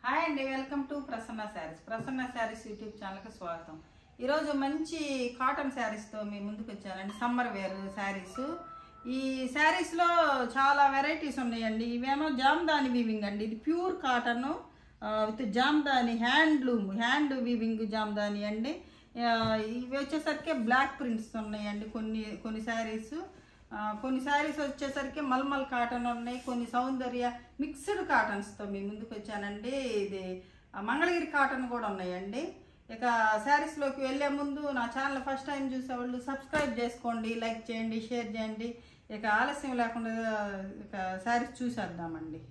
Hi అండి, welcome to Prasanna sarees. Prasanna sarees YouTube ఛానల్కి స్వాగతం. ఈరోజు మంచి కాటన్ శారీస్తో మీ ముందుకు వచ్చానండి. Summer wear sarees. ఈ శారీస్లో చాలా వెరైటీస్ ఉన్నాయండి. ఇవేమో జామ్దాని వీవింగ్ అండి. ఇది pure cotton with Jamdani hand weaving Jamdani అండి. ఇవి వచ్చేసరికి బ్లాక్ ప్రింట్స్ ఉన్నాయండి. కొన్ని శారీస్ వచ్చేసరికి మల్మల్ కాటన్ ఉన్నాయి, కొన్ని సౌందర్య మిక్స్డ్ కాటన్స్తో మీ ముందుకు వచ్చానండి. ఇది మంగళగిరి కాటన్ కూడా ఉన్నాయండి. ఇక శారీస్లోకి వెళ్ళే ముందు నా ఛానల్ ఫస్ట్ టైం చూసేవాళ్ళు సబ్స్క్రైబ్ చేసుకోండి, లైక్ చేయండి, షేర్ చేయండి. ఇక ఆలస్యం లేకుండా ఇక శారీస్ చూసేద్దామండి.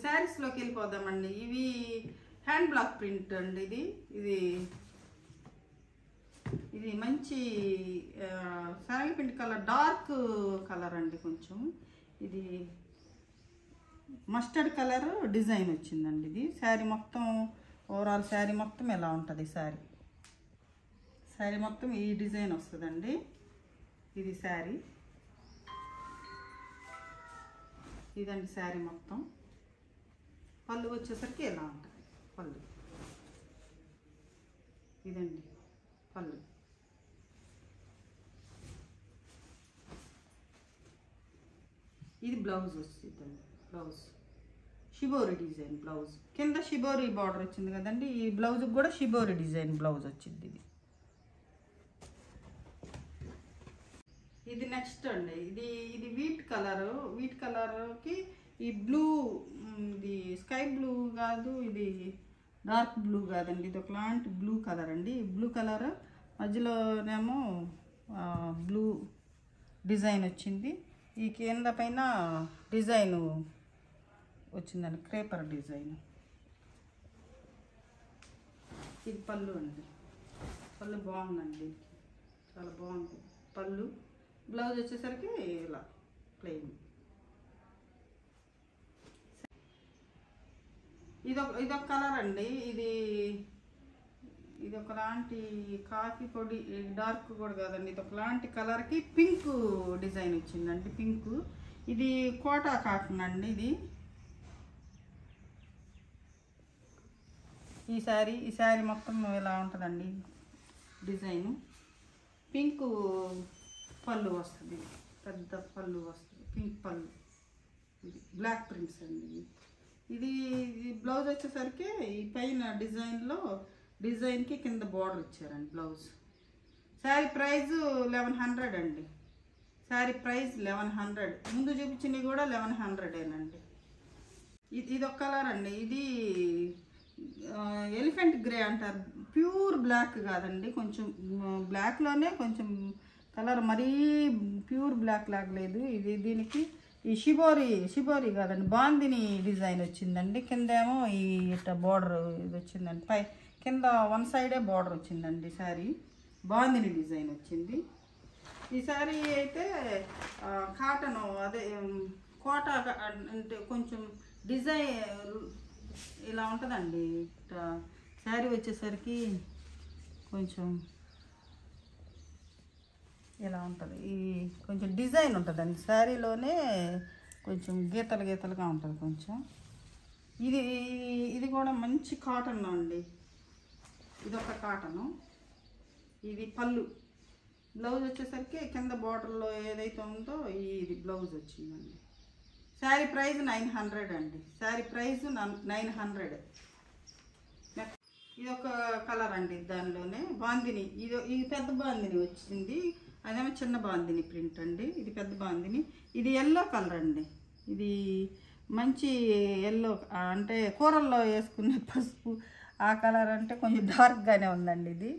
శారీస్లోకి వెళ్ళిపోదామండి. ఇవి హ్యాండ్ బ్లాక్ ప్రింట్ అండి. ఇది మంచి శనగపిండి కలర్, డార్క్ కలర్ అండి. కొంచెం ఇది మస్టర్డ్ కలర్ డిజైన్ వచ్చిందండి. ఇది శారీ మొత్తం ఓవరాల్ శారీ మొత్తం ఎలా ఉంటుంది, శారీ మొత్తం ఈ డిజైన్ వస్తుందండి. ఇది శారీ, ఇదండి శారీ మొత్తం. పళ్ళు వచ్చేసరికి ఎలా ఉంటుంది పళ్ళు, ఇదండి పళ్ళు. ఇది బ్లౌజ్ వస్తుందండి. బ్లౌజ్ షిబోరి డిజైన్ బ్లౌజ్, కింద షిబోరి బార్డర్ వచ్చింది కదండి. ఈ బ్లౌజ్కి కూడా షిబోరి డిజైన్ బ్లౌజ్ వచ్చింది. ఇది నెక్స్ట్ అండి. ఇది వీట్ కలర్కి ఈ బ్లూ, ఇది స్కై బ్లూ కాదు, ఇది డార్క్ బ్లూ కాదండి, ఇది ఒకలాంటి బ్లూ కలర్ అండి. బ్లూ కలర్ మధ్యలోనేమో బ్లూ డిజైన్ వచ్చింది. ఈ కింద పైన డిజైన్ వచ్చిందండి, క్రేపర్ డిజైన్. ఇది పళ్ళు అండి. పళ్ళు బాగుందండి, చాలా బాగుంది పళ్ళు. బ్లౌజ్ వచ్చేసరికి ఇలా ప్లెయిన్. ఇదొక కలర్ అండి. ఇది ఒకలాంటి కాఫీ పొడి, డార్క్ కూడా కాదండి, ఇది ఒకలాంటి కలర్కి పింక్ డిజైన్ వచ్చిందండి. పింక్. ఇది కోటా కాటన్ అండి. ఈ శారీ మొత్తం ఇలా ఉంటుందండి డిజైను. పింక్ పళ్ళు వస్తుంది, పెద్ద పళ్ళు వస్తుంది, పింక్ పళ్ళు. ఇది బ్లాక్ ప్రింట్స్ అండి. ఇది బ్లౌజ్ వచ్చేసరికి ఈ పైన డిజైన్కి కింద బార్డర్ ఇచ్చారండి బ్లౌజ్. శారీ ప్రైస్ 1100 అండి. శారీ ప్రైస్ 1100. ముందు చూపించినవి కూడా 1100ఏనండి. ఇది ఒక కలర్ అండి. ఇది ఎలిఫెంట్ గ్రే అంటారు. ప్యూర్ బ్లాక్ కాదండి, కొంచెం బ్లాక్లోనే కొంచెం కలర్, మరీ ప్యూర్ బ్లాక్ లాగలేదు. దీనికి ఈ షిబోరి కాదండి, బాందిని డిజైన్ వచ్చిందండి. కిందేమో ఈ బోర్డర్ ఇది వచ్చిందండి. కింద వన్ సైడే బోర్డర్ వచ్చిందండి. శారీ బాందిని డిజైన్ వచ్చింది. ఈ శారీ అయితే కాటన్, అదే కోటా అంటే కొంచెం డిజైన్ ఇలా ఉంటుందండి. శారీ వచ్చేసరికి కొంచెం ఇలా ఉంటుంది. ఈ కొంచెం డిజైన్ ఉంటుందండి శారీలోనే, కొంచెం గీతలుగా ఉంటుంది కొంచెం. ఇది కూడా మంచి కాటన్ అండి. ఇదొక కాటను. ఇది పళ్ళు. బ్లౌజ్ వచ్చేసరికి కింద బార్డర్లో ఏదైతే ఉందో ఇది బ్లౌజ్ వచ్చిందండి. శారీ ప్రైస్ 900 అండి. శారీ ప్రైస్ 900. ఇది ఒక కలర్ అండి. దానిలోనే బాందిని, ఇది పెద్ద బాందిని వచ్చింది, అదేమో చిన్న బాందిని ప్రింట్ అండి. ఇది పెద్ద బాందిని. ఇది ఎల్లో కలర్ అండి. ఇది మంచి ఎల్లో అంటే కూరల్లో వేసుకునే పసుపు ఆ కలర్, అంటే కొంచెం డార్క్గానే ఉందండి. ఇది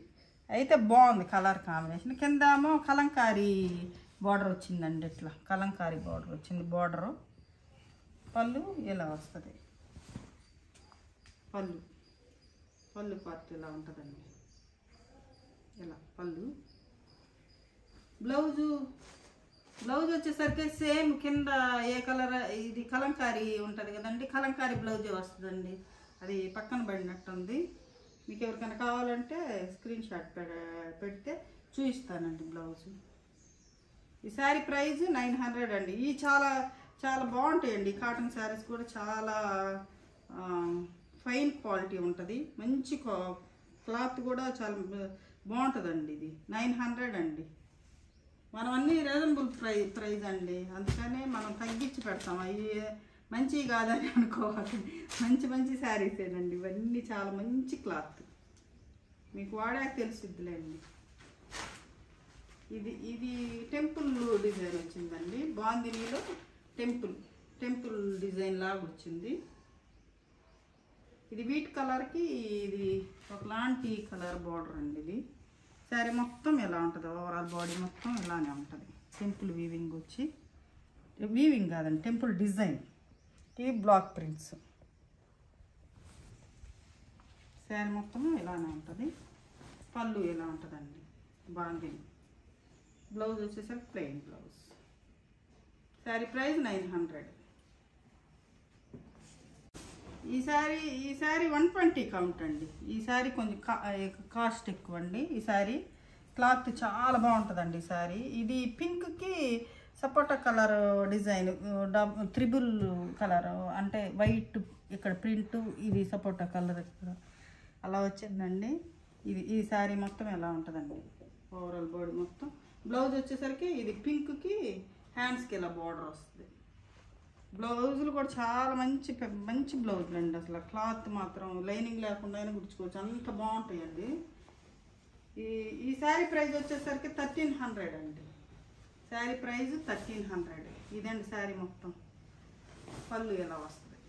అయితే బాగుంది కలర్ కాంబినేషన్. కింద ఏమో కలంకారీ బార్డర్ వచ్చిందండి. ఇట్లా కలంకారీ బార్డర్ వచ్చింది. బార్డరు పళ్ళు ఇలా వస్తుంది. పళ్ళు పార్ట్ ఇలా ఉంటుందండి. ఇలా పళ్ళు. బ్లౌజ్ వచ్చేసరికి సేమ్ కింద ఏ కలర్, ఇది కలంకారీ ఉంటుంది కదండి, కలంకారీ బ్లౌజే వస్తుందండి. అది పక్కన పడినట్టుంది. మీకు ఎవరికైనా కావాలంటే స్క్రీన్ షాట్ పెడితే చూపిస్తానండి బ్లౌజ్. ఈ శారీ ప్రైస్ 900 అండి. ఈ చాలా చాలా బాగుంటాయండి. కాటన్ శారీస్ కూడా చాలా ఫైన్ క్వాలిటీ ఉంటుంది. మంచి క్లాత్ కూడా చాలా బాగుంటుందండి. ఇది 900 అండి. మనం అన్నీ రీజనబుల్ ప్రైస్ అండి, అందుకనే మనం తగ్గించి పెడతాం. అవి మంచివి కాదని అనుకోవాలి, మంచి మంచి శారీసేనండి ఇవన్నీ. చాలా మంచి క్లాత్, మీకు వాడాక తెలిసిద్దిలేండి. ఇది టెంపుల్ డిజైన్ వచ్చిందండి. బాందినీలో టెంపుల్ డిజైన్ లాగా వచ్చింది. ఇది వీట్ కలర్కి ఇది ఒకలాంటి కలర్ బార్డర్ అండి. ఇది శారీ మొత్తం ఎలా ఉంటుంది, ఓవరాల్ బాడీ మొత్తం ఇలానే ఉంటుంది. టెంపుల్ వీవింగ్ వచ్చి, వీవింగ్ కాదండి, టెంపుల్ డిజైన్. ఇవి బ్లాక్ ప్రింట్స్. శారీ మొత్తం ఇలానే ఉంటుంది. పళ్ళు ఎలా ఉంటుందండి, బాందిని. బ్లౌజ్ వచ్చేసరికి ప్లెయిన్ బ్లౌజ్. శారీ ప్రైస్ 900. ఈ శారీ 120 కౌంట్ అండి. ఈ శారీ కొంచెం కాస్ట్ ఎక్కువ అండి. ఈ శారీ క్లాత్ చాలా బాగుంటుందండి. ఈ శారీ ఇది పింక్కి సపోటా కలర్ డిజైన్, త్రిబుల్ కలర్ అంటే వైట్ ఇక్కడ ప్రింట్, ఇది సపోటా కలర్ ఇక్కడ అలా వచ్చిందండి. ఈ శారీ మొత్తం ఎలా ఉంటుందండి, ఓవరాల్ బాడీ మొత్తం. బ్లౌజ్ వచ్చేసరికి ఇది పింక్కి హ్యాండ్స్కి ఇలా బార్డర్ వస్తుంది. బ్లౌజులు కూడా చాలా మంచి బ్లౌజులు అండి. అసలు క్లాత్ మాత్రం లైనింగ్ లేకుండా అయినా కుట్టుకోవచ్చు, అంత బాగుంటాయండి. ఈ శారీ ప్రైస్ వచ్చేసరికి 1300 అండి. శారీ ప్రైస్ 1300. ఇదండి శారీ మొత్తం. పళ్ళు ఎలా వస్తుంది,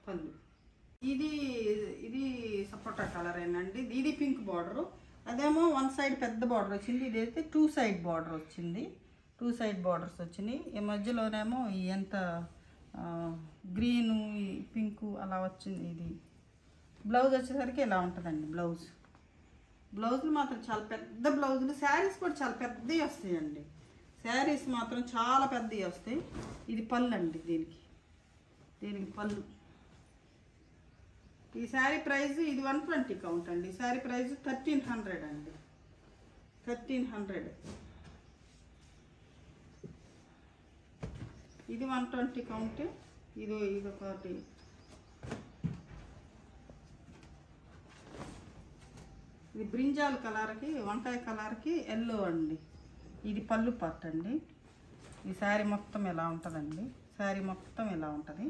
పళ్ళు ఇది సపోటా కలర్ ఏనండి. ఇది పింక్ బార్డరు, అదేమో వన్ సైడ్ పెద్ద బార్డర్ వచ్చింది. ఇదైతే 2 సైడ్ బార్డర్ వచ్చింది. 2 సైడ్ బార్డర్స్ వచ్చినాయి. ఈ మధ్యలోనేమో ఎంత గ్రీను ఈ పింకు అలా వచ్చింది. ఇది బ్లౌజ్ వచ్చేసరికి ఇలా ఉంటుందండి. బ్లౌజులు మాత్రం చాలా పెద్ద బ్లౌజులు. శారీస్ కూడా చాలా పెద్దవి వస్తాయండి. శారీస్ మాత్రం చాలా పెద్దవి వస్తాయి. ఇది పళ్ళు అండి. దీనికి పళ్ళు. ఈ శారీ ప్రైస్ ఇది 120 కౌంట్ అండి. శారీ ప్రైస్ 1300 అండి. 1300. ఇది 120 కౌంట్. ఇదొకటి. ఇది బ్రింజాల్ కలర్కి, వంకాయ కలర్కి ఎల్లో అండి. ఇది పళ్ళు పార్ట్ అండి. ఈ శారీ మొత్తం ఎలా ఉంటుందండి, శారీ మొత్తం ఎలా ఉంటుంది.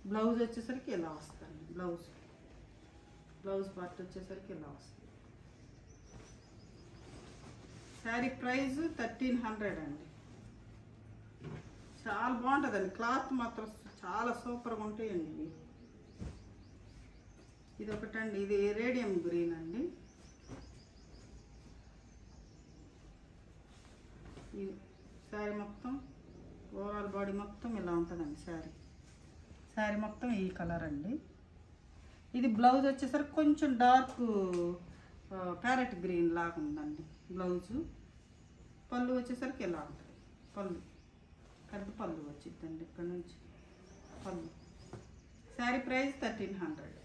బ్లౌజ్ వచ్చేసరికి ఇలా వస్తుంది. బ్లౌజ్ పార్ట్ వచ్చేసరికి ఇలా వస్తుంది. శారీ ప్రైస్ 1300 అండి. చాలా బాగుంటుందండి. క్లాత్ మాత్రం చాలా సూపర్గా ఉంటాయండి. ఇది ఒకటండి. ఇది రేడియం గ్రీన్ అండి. ఈ శారీ మొత్తం ఓవరాల్ బాడీ మొత్తం ఇలా ఉంటుందండి. శారీ మొత్తం ఈ కలర్ అండి. ఇది బ్లౌజ్ వచ్చేసరికి కొంచెం డార్క్ ప్యారెట్ గ్రీన్ లాగా ఉందండి బ్లౌజు. పళ్ళు వచ్చేసరికి ఇలా ఉంటుంది. పెద్ద పళ్ళు వచ్చిందండి ఇక్కడ నుంచి పళ్ళు. శారీ ప్రైస్ 1300.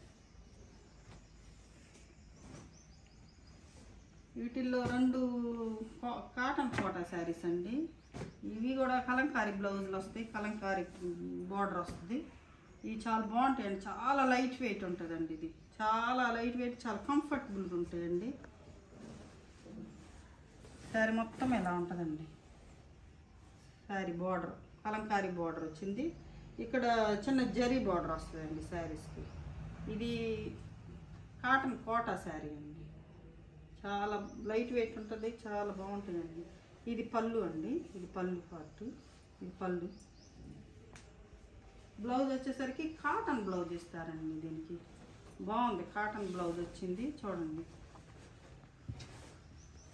వీటిల్లో 2 కాటన్ కోటా శారీస్ అండి. ఇవి కూడా కలంకారీ బ్లౌజులు వస్తాయి, కలంకారీ బార్డర్ వస్తుంది. ఇవి చాలా బాగుంటాయండి. చాలా లైట్ వెయిట్ ఉంటుందండి. ఇది చాలా లైట్ వెయిట్, చాలా కంఫర్టబుల్గా ఉంటాయండి. శారీ మొత్తం ఎలా ఉంటుందండి. శారీ బార్డర్ కలంకారీ బార్డర్ వచ్చింది. ఇక్కడ చిన్న జరీ బార్డర్ వస్తుందండి శారీస్కి. ఇది కాటన్ కోటా శారీ అండి. చాలా లైట్ వెయిట్ ఉంటుంది, చాలా బాగుంటుందండి. ఇది పళ్ళు అండి. ఇది పళ్ళు పార్ట్. ఇది పళ్ళు. బ్లౌజ్ వచ్చేసరికి కాటన్ బ్లౌజ్ ఇస్తారండి. దీనికి బాగుంది. కాటన్ బ్లౌజ్ వచ్చింది చూడండి.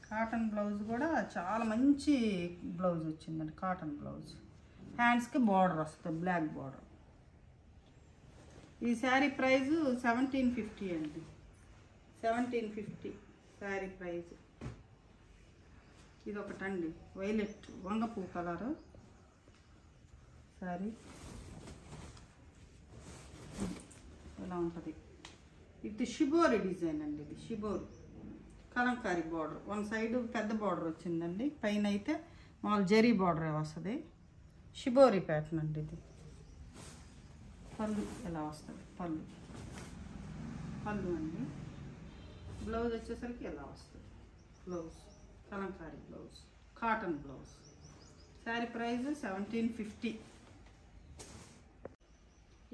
కాటన్ బ్లౌజ్ కూడా చాలా మంచి బ్లౌజ్ వచ్చిందండి. Cotton blouse. హ్యాండ్స్కి బార్డర్ వస్తుంది, బ్లాక్ బార్డర్. ఈ శారీ ప్రైస్ 1750 అండి. 1750 శారీ ప్రైస్. ఇది ఒకటండి వైలెట్ వంగపూ కలరు శారీ. ఇలా ఉంటుంది. ఇది షిబోరి డిజైన్ అండి. ఇది షిబోరు కలంకారీ బార్డర్, వన్ సైడ్ పెద్ద బార్డర్ వచ్చిందండి, పైన అయితే మామూలు జరీ బార్డర్ వస్తుంది. షిబోరి ప్యాటర్న్ అండి ఇది. పళ్ళు ఎలా వస్తుంది, పళ్ళు అండి. బ్లౌజ్ వచ్చేసరికి ఎలా వస్తుంది, blouse Kalamkari blouse, cotton blouse. Sari price 1750.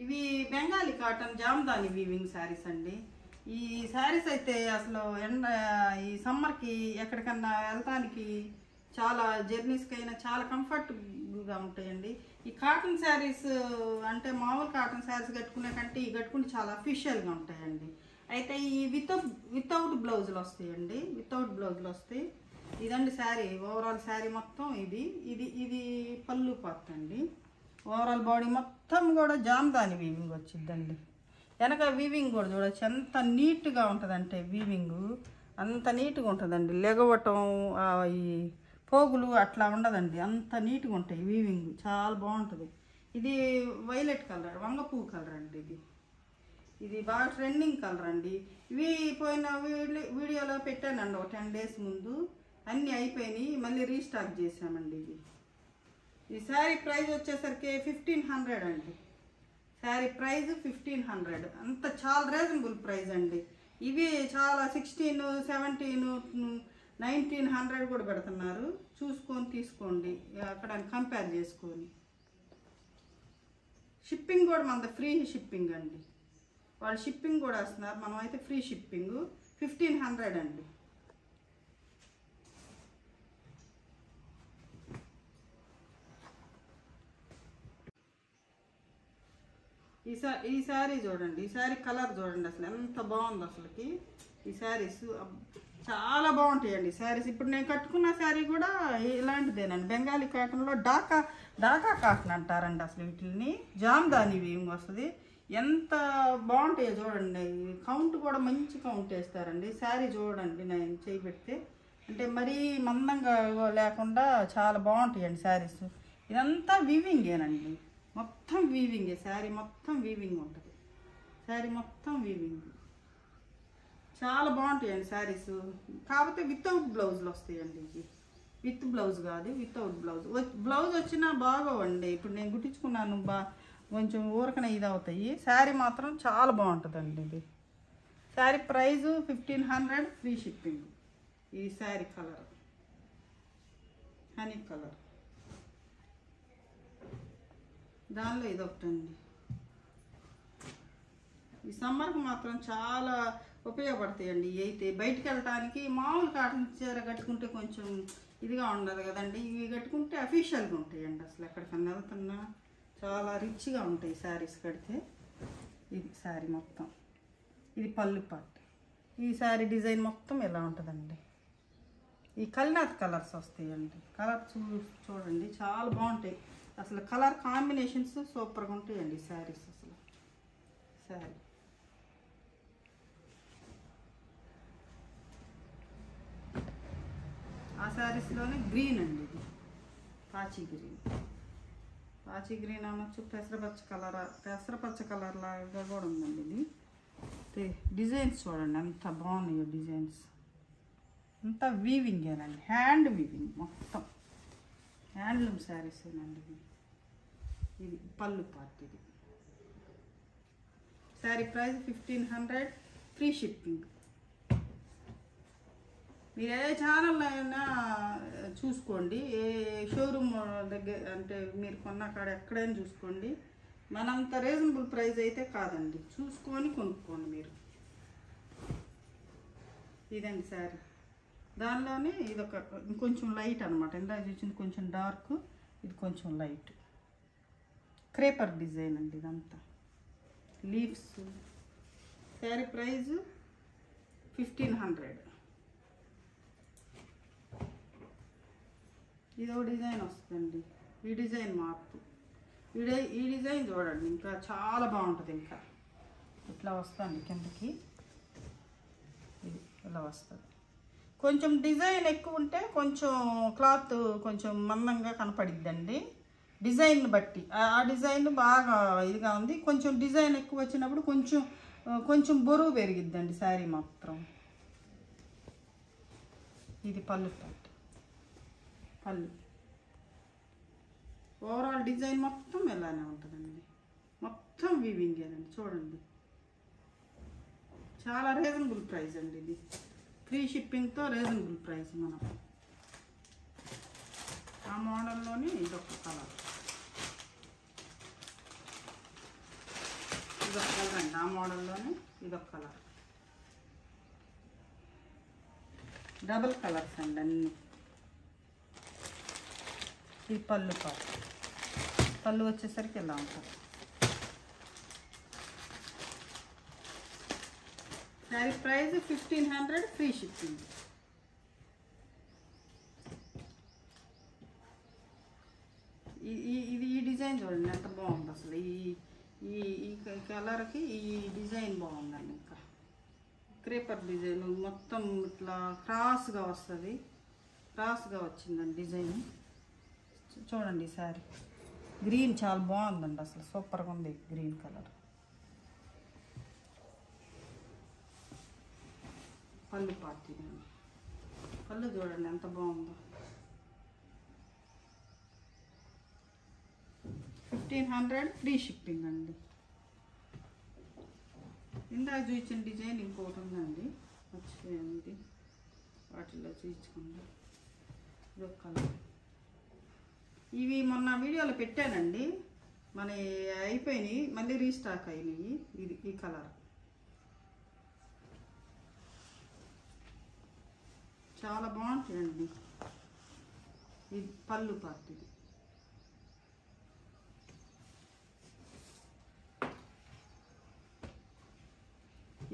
ఇవి బెంగాలీ కాటన్ జామ్దాని వీవింగ్ శారీస్ అండి. ఈ శారీస్ అయితే అసలు ఈ సమ్మర్కి ఎక్కడికన్నా వెళ్తానికి చాలా జర్నీస్కి అయినా చాలా కంఫర్టబుల్గా ఉంటాయండి. ఈ కాటన్ శారీస్ అంటే మామూలు కాటన్ శారీస్ కట్టుకునే కంటే ఈ కట్టుకుంటే చాలా అఫీషియల్గా ఉంటాయండి. అయితే ఈ వితౌట్ బ్లౌజులు వస్తాయండి, వితౌట్ బ్లౌజులు వస్తాయి. ఇదండి శారీ, ఓవరాల్ శారీ మొత్తం ఇది పళ్ళు పార్ట్ అండి. ఓవరాల్ బాడీ మొత్తం కూడా జామ్దాని వీవింగ్ వచ్చిందండి. వెనక వీవింగ్ కూడా చూడవచ్చు ఎంత నీట్గా ఉంటుందంటే, వీవింగ్ అంత నీట్గా ఉంటుందండి. లెగవటం ఈ పోగులు అట్లా ఉండదండి, అంత నీట్గా ఉంటాయి. వీవింగ్ చాలా బాగుంటుంది. ఇది వైలెట్ కలర్, వంగపువ్వు కలర్ అండి. ఇది బాగా ట్రెండింగ్ కలర్ అండి. ఇవి పోయిన వీడియోలో పెట్టానండి ఒక 10 days ముందు, అన్నీ అయిపోయినాయి, మళ్ళీ రీస్టాక్ చేసామండి. ఈ శారీ ప్రైస్ వచ్చేసరికి 1500 అండి. శారీ ప్రైస్ 1500, అంత చాలా రీజనబుల్ ప్రైస్ అండి. ఇవి చాలా 16, 17, 1900 కూడా పెడుతున్నారు. చూసుకొని తీసుకోండి, అక్కడ కంపేర్ చేసుకొని. షిప్పింగ్ కూడా మనది ఫ్రీ షిప్పింగ్ అండి. వాళ్ళు షిప్పింగ్ కూడా వస్తున్నారు, మనం అయితే ఫ్రీ షిప్పింగ్. 1500 అండి. ఈ శారీ చూడండి, ఈ శారీ కలర్ చూడండి, అసలు ఎంత బాగుంది అసలుకి. ఈ శారీస్ చాలా బాగుంటాయండి శారీస్. ఇప్పుడు నేను కట్టుకున్న శారీ కూడా ఇలాంటిదేనండి, బెంగాలీ కాటన్లో డాకా కాటన్ అంటారండి అసలు. వీటిని జామ్దాని వీవింగ్ వస్తుంది. ఎంత బాగుంటాయో చూడండి. కౌంట్ కూడా మంచి కౌంట్ వేస్తారండి. శారీ చూడండి, నేను చేయి పెడితే అంటే మరీ మందంగా లేకుండా చాలా బాగుంటాయండి శారీస్. ఇదంతా వీవింగేనండి, మొత్తం వీవింగే. శారీ మొత్తం వీవింగ్ ఉంటుంది, శారీ మొత్తం వీవింగ్. చాలా బాగుంటాయండి శారీస్. కాకపోతే వితౌట్ బ్లౌజులు వస్తాయండి. ఇవి విత్ బ్లౌజ్ కాదు, వితౌట్ బ్లౌజ్. బ్లౌజ్ వచ్చినా బాగోవండి. ఇప్పుడు నేను కుట్టించుకున్నాను, కొంచెం ఊరకనే ఇది అవుతాయి. శారీ మాత్రం చాలా బాగుంటుందండి. ఇది శారీ ప్రైజు 1500, ఫ్రీ షిప్పింగ్. ఈ శారీ కలర్ హనీ కలర్, దానిలో ఇది ఒకటండి. ఈ సమ్మర్కి మాత్రం చాలా ఉపయోగపడతాయండి. అయితే బయటికి వెళ్ళటానికి మామూలు కాటన్ చీర కట్టుకుంటే కొంచెం ఇదిగా ఉండదు కదండి, ఇవి కట్టుకుంటే అఫీషియల్గా ఉంటాయండి. అసలు ఎక్కడికన్నా వెళ్తున్నా చాలా రిచ్గా ఉంటాయి శారీస్ కడితే. ఇది శారీ మొత్తం, ఇది పళ్ళు పార్ట్. ఈ శారీ డిజైన్ మొత్తం ఎలా ఉంటుందండి. ఈ కల్నాథ్ కలర్స్ వస్తాయండి. కలర్ చూడండి, చాలా బాగుంటాయి అసలు. కలర్ కాంబినేషన్స్ సూపర్గా ఉంటాయండి శారీస్ అసలు. శారీ ఆ శారీస్లోనే గ్రీన్ అండి, ఇది పాచి గ్రీన్ అనొచ్చు, పెసరపచ్చ కలర్ లాగా కూడా ఉందండి. ఇది డిజైన్స్ చూడండి ఎంత బాగున్నాయో డిజైన్స్. అంతా వీవింగేనండి, హ్యాండ్ వీవింగ్ మొత్తం, హ్యాండ్లూమ్ శారీసేనండి. ఇది పళ్ళు పార్ట్. ఇది శారీ ప్రైస్ 1500, ఫ్రీ షిప్పింగ్. మీరు ఏ ఛానల్ అయినా చూసుకోండి, ఏ షోరూమ్ దగ్గర అంటే మీరు కొన్న కాడ ఎక్కడైనా చూసుకోండి. మనంత రీజనబుల్ ప్రైస్ అయితే కాదండి, చూసుకొని కొనుక్కోండి మీరు. ఇదండి శారీ. దానిలోనే ఇదొక ఇంకొంచెం లైట్ అనమాట. ఇందాక చూసింది కొంచెం డార్క్, ఇది కొంచెం లైట్. క్రేపర్ డిజైన్ అండి ఇదంతా, లీవ్స్. శారీ ప్రైజ్ 1500. ఇదో డిజైన్ వస్తుందండి, ఈ డిజైన్ మార్పు. ఈ డిజైన్ చూడండి, ఇంకా చాలా బాగుంటుంది. ఇంకా ఇట్లా వస్తుంది కిందకి, ఇది ఇలా వస్తుంది. కొంచెం డిజైన్ ఎక్కువ ఉంటే కొంచెం క్లాత్ కొంచెం మందంగా కనపడిద్దండి, డిజైన్ బట్టి. ఆ డిజైన్ బాగా ఇదిగా ఉంది. కొంచెం డిజైన్ ఎక్కువ వచ్చినప్పుడు కొంచెం బరువు పెరిగిద్దండి శారీ మాత్రం. ఇది పళ్ళు పార్ట్. పళ్ళు ఓవరాల్ డిజైన్ మొత్తం ఇలానే ఉంటుందండి. మొత్తం వీవింగేనండి. చూడండి, చాలా రీజనబుల్ ప్రైస్ అండి. ఇది ఫ్రీ షిప్పింగ్తో రీజనబుల్ ప్రైస్. మనం ఆ మోడల్లోనే ఇదొక కలర్, ఇదొక కలర్ అండి. ఆ మోడల్లోనే ఇదొక కలర్. డబుల్ కలర్స్ అండి అన్నీ. ఈ పళ్ళు పార్ట్. పళ్ళు వచ్చేసరికి ఇలా ఉంటుంది. Sari price 1500 free shipping. ఇది ఈ డిజైన్ చూడండి ఎంత బాగుంది అసలు. ఈ ఈ కలర్కి ఈ డిజైన్ బాగుందండి. ఇంకా క్రేపర్ డిజైన్ మొత్తం ఇట్లా క్రాస్గా వస్తుంది. క్రాస్గా వచ్చిందండి డిజైన్. చూడండి శారీ గ్రీన్ చాలా బాగుందండి అసలు. సూపర్గా ఉంది గ్రీన్ కలర్. పళ్ళు పార్టీ అండి. పళ్ళు చూడండి ఎంత బాగుందో. 1500 ఫ్రీ షిప్పింగ్ అండి. ఇందాక చూపించిన డిజైన్ ఇంకోటి ఉందండి, మర్చిపోయింది. వాటిల్లో చూపించకుండా ఇదొక కలర్. ఇవి మొన్న వీడియోలో పెట్టానండి, మన అయిపోయినాయి, మళ్ళీ రీస్టాక్ అయినాయి. ఇది ఈ కలర్ చాలా బాగుంటాయండి. ఇది పళ్ళు పార్ట్.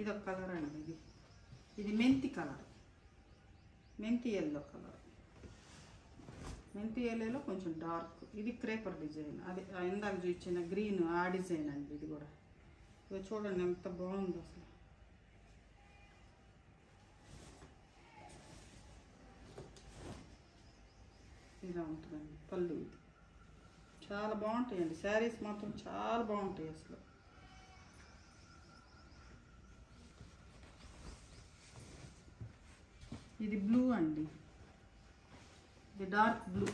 ఇది ఒక కలర్ అండి. ఇది మెంతి కలర్, మెంతి ఎల్లో కలర్. మెంతి ఎల్లోలో కొంచెం డార్క్. ఇది క్రేపర్ డిజైన్. అది ఇందాక చూపించిన గ్రీన్ ఆ డిజైన్ అండి. ఇది కూడా చూడండి ఎంత బాగుందో అసలు. ఇలా ఉంటుందండి పళ్ళు. ఇది చాలా బాగుంటాయండి శారీస్ మాత్రం, చాలా బాగుంటాయి అసలు. ఇది బ్లూ అండి. ఇది డార్క్ బ్లూ.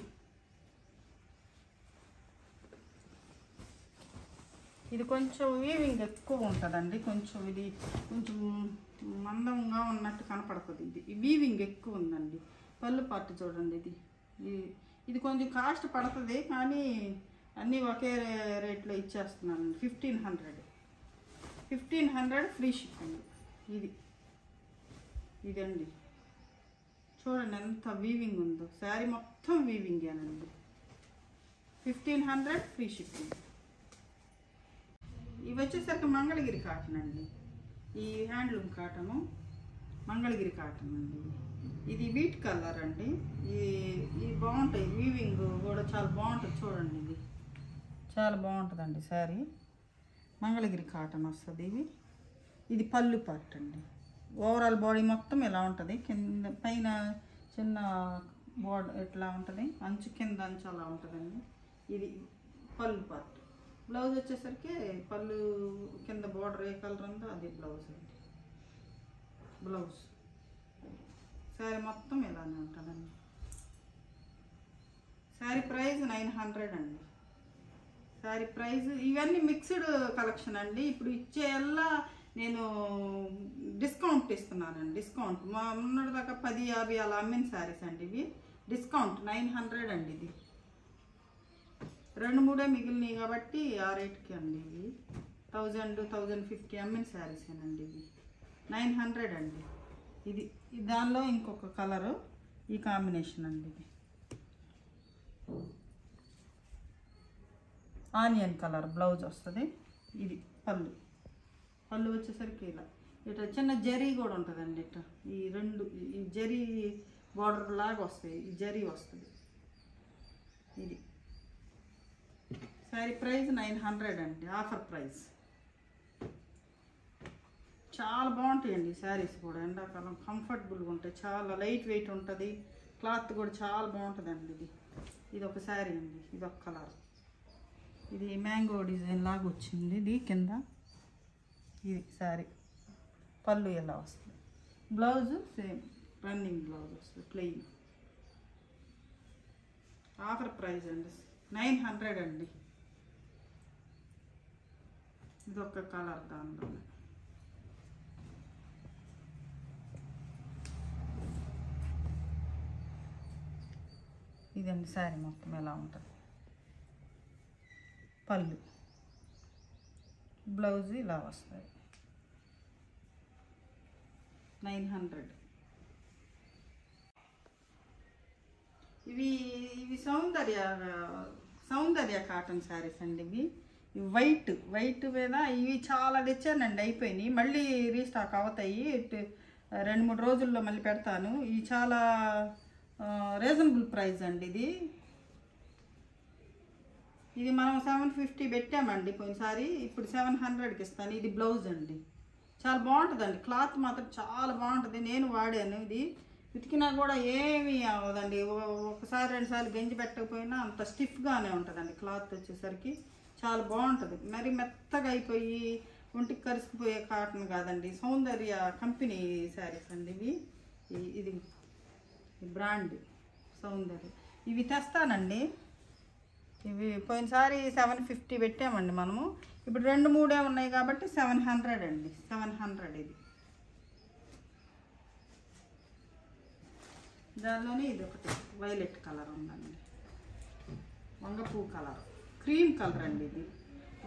ఇది కొంచెం వీవింగ్ ఎక్కువ ఉంటుందండి. కొంచెం ఇది కొంచెం మందంగా ఉన్నట్టు కనపడుతుంది. ఇది వీవింగ్ ఎక్కువ ఉందండి. పళ్ళు పార్ట్ చూడండి. ఇది కొంచెం కాస్ట్ పడుతుంది, కానీ అన్నీ ఒకే రేట్లో ఇచ్చేస్తున్నాను. 1500 ఫ్రీ షిప్పింగ్. ఇదండి చూడండి ఎంత వీవింగ్ ఉందో. శారీ మొత్తం వీవింగేనండి. 1500 ఫ్రీ షిప్పింగ్. ఇవి వచ్చేసరికి మంగళగిరి కాటన్ అండి. ఈ హ్యాండ్లూమ్ కాటను మంగళగిరి కాటన్ అండి. ఇది వీట్ కలర్ అండి. ఇది బాగుంటాయి. వీవింగ్ కూడా చాలా బాగుంటుంది. చూడండి ఇది చాలా బాగుంటుందండి శారీ. మంగళగిరి కాటన్ వస్తుంది. ఇది పళ్ళు పార్ట్ అండి. ఓవరాల్ బాడీ మొత్తం ఇలా ఉంటుంది. కింద పైన చిన్న బోర్డర్ ఇట్లా ఉంటుంది, అంచు కింద అంచు అలా ఉంటుందండి. ఇది పళ్ళు పార్ట్. బ్లౌజ్ వచ్చేసరికి పళ్ళు కింద బోర్డర్ ఏ కలర్ ఉందో అది బ్లౌజ్ అండి. బ్లౌజ్ శారీ మొత్తం ఇలానే ఉంటుందండి. శారీ ప్రైస్ 900 అండి. శారీ ప్రైస్. ఇవన్నీ మిక్స్డ్ కలెక్షన్ అండి. ఇప్పుడు ఇచ్చేయల్లా నేను డిస్కౌంట్ ఇస్తున్నానండి. డిస్కౌంట్ మొన్నటిదాకా 10-50 అలా అమ్మిన శారీస్ అండి. ఇవి డిస్కౌంట్ 900 అండి. ఇది 2-3 మిగిలినాయి కాబట్టి ఆ రేట్కి అండి. ఇవి 1000-1050 అమ్మిన శారీసేనండి. ఇవి 900 అండి. ఇది దానిలో ఇంకొక కలరు, ఈ కాంబినేషన్ అండి. ఇది ఆనియన్ కలర్ బ్లౌజ్ వస్తుంది. ఇది పళ్ళు. పళ్ళు వచ్చేసరికి ఇట్లా చిన్న జరీ కూడా ఉంటుందండి. ఇట్లా ఈ జరీ బార్డర్ లాగా వస్తాయి. ఈ జరీ వస్తుంది. ఇది శారీ ప్రైస్ 900 అండి. Offer price. చాలా బాగుంటాయండి శారీస్ కూడా. ఎండాకాలం కంఫర్టబుల్గా ఉంటాయి. చాలా లైట్ వెయిట్ ఉంటుంది. క్లాత్ కూడా చాలా బాగుంటుందండి. ఇది ఒక శారీ అండి. ఇది ఒక కలర్. ఇది మ్యాంగో డిజైన్ లాగా వచ్చింది. ఇది కింద ఇది శారీ. పళ్ళు ఎలా వస్తుంది. బ్లౌజ్ సేమ్ రన్నింగ్ బ్లౌజ్ వస్తుంది ప్లెయిన్. ఆఫర్ ప్రైస్ అండి 900 అండి. ఇదొక కలర్ దానిలోనే. ఇదండి శారీ మొత్తం ఎలా ఉంటుంది. పళ్ళు, బ్లౌజ్ ఇలా వస్తుంది. 900. ఇవి సౌందర్య కాటన్ శారీస్ అండి. ఇవి వైట్ మీద ఇవి చాలా తెచ్చానండి, అయిపోయినాయి. మళ్ళీ రీస్టాక్ అవుతాయి. 2-3 రోజుల్లో మళ్ళీ పెడతాను. ఇవి చాలా రీజనబుల్ ప్రైస్ అండి. ఇది మనం 750 పెట్టామండి పోయినసారి, ఇప్పుడు 700కి ఇస్తాను. ఇది బ్లౌజ్ అండి. చాలా బాగుంటుందండి, క్లాత్ మాత్రం చాలా బాగుంటుంది. నేను వాడాను. ఇది ఉతికినా కూడా ఏమీ అవ్వదండి. ఒకసారి 2 సార్లు గంజి పెట్టకపోయినా అంత స్టిఫ్గానే ఉంటుందండి. క్లాత్ వచ్చేసరికి చాలా బాగుంటుంది. మరి మెత్తగా అయిపోయి ఒంటికి కరిసిపోయే కాటన్ కాదండి. సౌందర్య కంపెనీ శారీస్ అండి ఇవి. ఇది బ్రాండ్ సౌందర్య. ఇవి తెస్తానండి. ఇవి పోయినసారి 750 పెట్టామండి మనము. ఇప్పుడు 2-3 ఉన్నాయి కాబట్టి 700 అండి. 700 ఇది. దానిలోనే ఇది ఒకటి వైలెట్ కలర్ ఉందండి, వంగపూ కలర్, క్రీమ్ కలర్ అండి. ఇది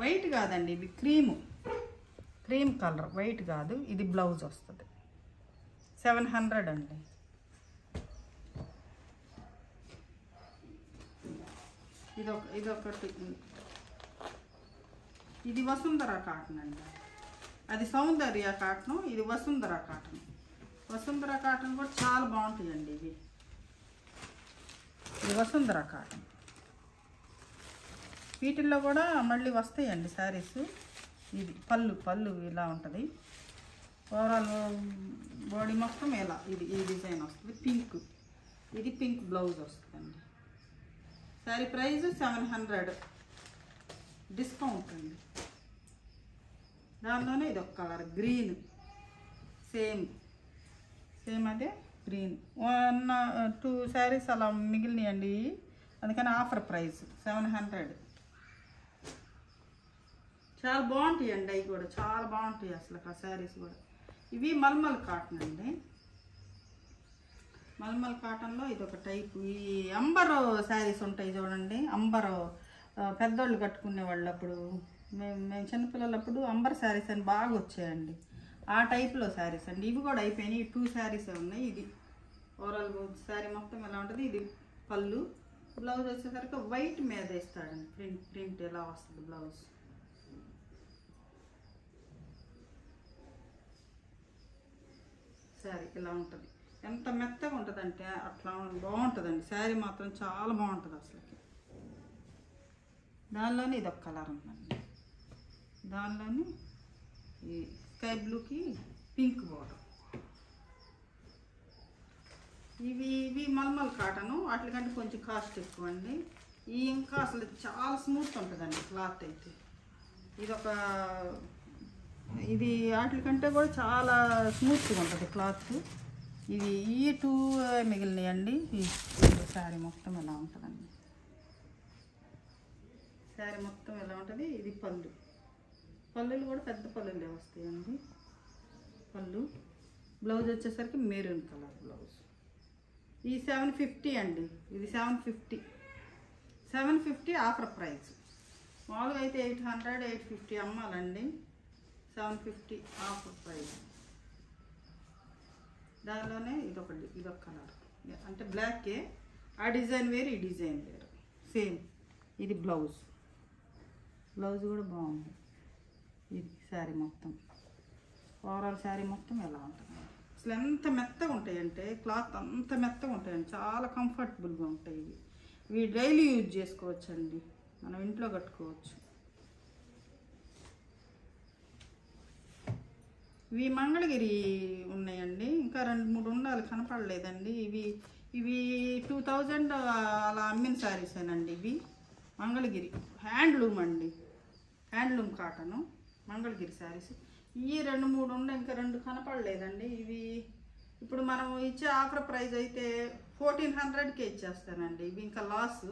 వైట్ కాదండి, ఇది క్రీమ్ కలర్, వైట్ కాదు. ఇది బ్లౌజ్ వస్తుంది. 700 అండి. ఇదొకటి. ఇది వసుంధర కాటన్ అండి. అది సౌందర్య కాటన్, ఇది వసుంధర కాటన్. వసుంధర కాటన్ కూడా చాలా బాగుంటాయండి. ఇది వసుంధర కాటన్. వీటిల్లో కూడా మళ్ళీ వస్తాయండి శారీస్. ఇది పళ్ళు ఇలా ఉంటుంది. ఓవరాల్ బాడీ మొత్తం ఇలా ఈ డిజైన్ వస్తుంది. ఇది పింక్ బ్లౌజ్ వస్తుందండి. శారీ ప్రైస్ 700, డిస్కౌంట్ అండి. దానిలోనే ఇది ఒక కలర్ గ్రీన్, సేమ్ అదే గ్రీన్. 1-2 శారీస్ అలా మిగిలినాయండి, అందుకని ఆఫర్ ప్రైస్ 700. చాలా బాగుంటాయి అండి, అవి కూడా చాలా బాగుంటాయి అసలు ఆ శారీస్ కూడా. ఇవి మల్మల్ కాటన్ అండి. మల్మల్ కాటన్లో ఇదొక టైపు. ఈ అంబర్ శారీస్ ఉంటాయి చూడండి, అంబర్ పెద్దోళ్ళు కట్టుకునే వాళ్ళు. అప్పుడు మేము చిన్నపిల్లలప్పుడు అంబర్ శారీస్ అని బాగా వచ్చాయండి. ఆ టైప్లో శారీస్ అండి. ఇవి కూడా అయిపోయినాయి. 2 శారీస్ ఉన్నాయి. ఇది ఓవరాల్ శారీ మొత్తం ఎలా ఉంటుంది. ఇది పళ్ళు, బ్లౌజ్ వచ్చేసరికి వైట్ మీద ఇస్తాడండి. ప్రింట్ ఎలా వస్తుంది బ్లౌజ్. శారీ ఇలా ఉంటుంది. ఎంత మెత్తగా ఉంటుందంటే అట్లా బాగుంటుందండి. శారీ మాత్రం చాలా బాగుంటుంది అసలుకి. దానిలోనే ఇదొక కలర్ ఉందండి. దానిలోని ఈ స్కై బ్లూకి పింక్ బోర్డర్. ఇవి మల్మల్ కాటను, వాటికంటే కొంచెం కాస్ట్ ఎక్కువ అండి. ఈ ఇంకా అసలు చాలా స్మూత్ ఉంటుందండి క్లాత్ అయితే. ఇది వాటికంటే కూడా చాలా స్మూత్గా ఉంటుంది క్లాత్. ఇది ఈ 2 మిగిలినాయండి. ఈ శారీ మొత్తం ఎలా ఉంటుందండి. శారీ మొత్తం ఎలా ఉంటుంది. ఇది పళ్ళులు కూడా పెద్ద పళ్ళులే వస్తాయండి. పళ్ళు, బ్లౌజ్ వచ్చేసరికి మెరూన్ కలర్ బ్లౌజ్. ఈ 750 అండి. ఇది 750 ఆఫర్ ప్రైస్. మామూలుగా అయితే 800, 850 అమ్మాలండి. 750 ఆఫర్ ప్రైస్. దానిలోనే ఇదొక కలర్ అంటే బ్లాకే. ఆ డిజైన్ వేరు, ఈ డిజైన్ వేరు, సేమ్. ఇది బ్లౌజ్ కూడా బాగుంది. ఇది శారీ మొత్తం, ఓవరాల్ శారీ మొత్తం ఎలా ఉంటుంది. అసలు ఎంత మెత్తగా ఉంటాయంటే క్లాత్ అంత మెత్తగా ఉంటాయండి. చాలా కంఫర్టబుల్గా ఉంటాయి. ఇవి డైలీ యూజ్ చేసుకోవచ్చు అండి, మనం ఇంట్లో కట్టుకోవచ్చు. ఇవి మంగళగిరి ఉన్నాయండి. ఇంకా 2-3 ఉండాలి, కనపడలేదండి. ఇవి 2000 అలా అమ్మిన శారీసేనండి. ఇవి మంగళగిరి హ్యాండ్లూమ్ అండి, హ్యాండ్లూమ్ కాటను మంగళగిరి శారీస్. ఈ 2-3 ఉన్నాయి, ఇంకా 2 కనపడలేదండి. ఇప్పుడు మనం ఇచ్చే ఆఫర్ ప్రైస్ అయితే 1400కే ఇచ్చేస్తానండి. ఇవి ఇంకా లాస్.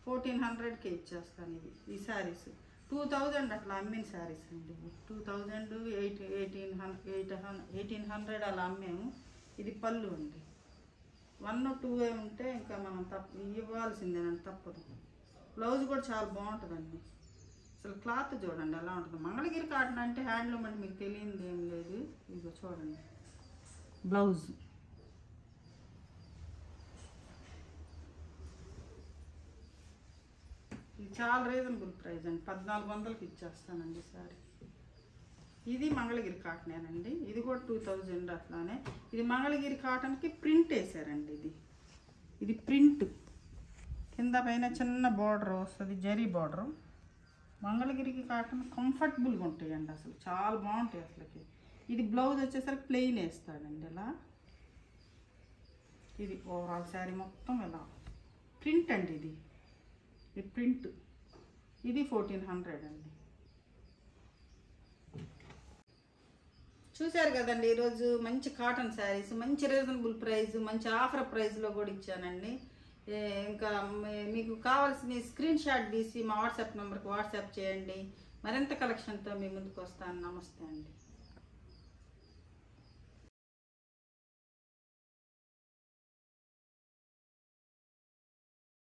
1400కే ఇచ్చేస్తాను. ఈ శారీస్ 2000 అట్లా అమ్మిన శారీస్ అండి. 2000, 1800 అలా అమ్మాము. ఇది పళ్ళు అండి. 1, 2 ఉంటే ఇంకా మనం ఇవ్వాల్సిందేనండి, తప్పదు. బ్లౌజ్ కూడా చాలా బాగుంటుందండి. అసలు క్లాత్ చూడండి ఎలా ఉంటుంది. మంగళగిరి కాటన్ అంటే హ్యాండ్లూమ్ అంటే మీకు తెలియదు ఏం లేదు. ఇదిగో చూడండి బ్లౌజ్. ఇది చాలా రీజనబుల్ ప్రైస్ అండి. 1400కి ఇచ్చేస్తానండి సారీ. ఇది మంగళగిరి కాటనేనండి. ఇది కూడా 2000 అట్లానే. ఇది మంగళగిరి కాటన్కి ప్రింట్ వేసారండి. ఇది ప్రింట్ కింద పైన చిన్న బార్డర్ వస్తుంది, జరీ బార్డర్. మంగళగిరికి కాటన్ కంఫర్టబుల్గా ఉంటాయండి, అసలు చాలా బాగుంటాయి అసలుకి. ఇది బ్లౌజ్ వచ్చేసరికి ప్లెయిన్ వేస్తాడండి ఇలా. ఇది ఓవరాల్ శారీ మొత్తం ఇలా ప్రింట్ అండి. ఇది ప్రింట్. ఇది 1400 అండి. చూశారు కదండి, ఈరోజు మంచి కాటన్ శారీస్, మంచి రీజనబుల్ ప్రైస్, మంచి ఆఫర్ ప్రైస్లో కూడా ఇచ్చానండి. ఇంకా మీకు కావాల్సిన స్క్రీన్ షాట్ తీసి మా వాట్సాప్ నెంబర్కి వాట్సాప్ చేయండి. మరింత కలెక్షన్తో మీ ముందుకు వస్తాను. నమస్తే అండి.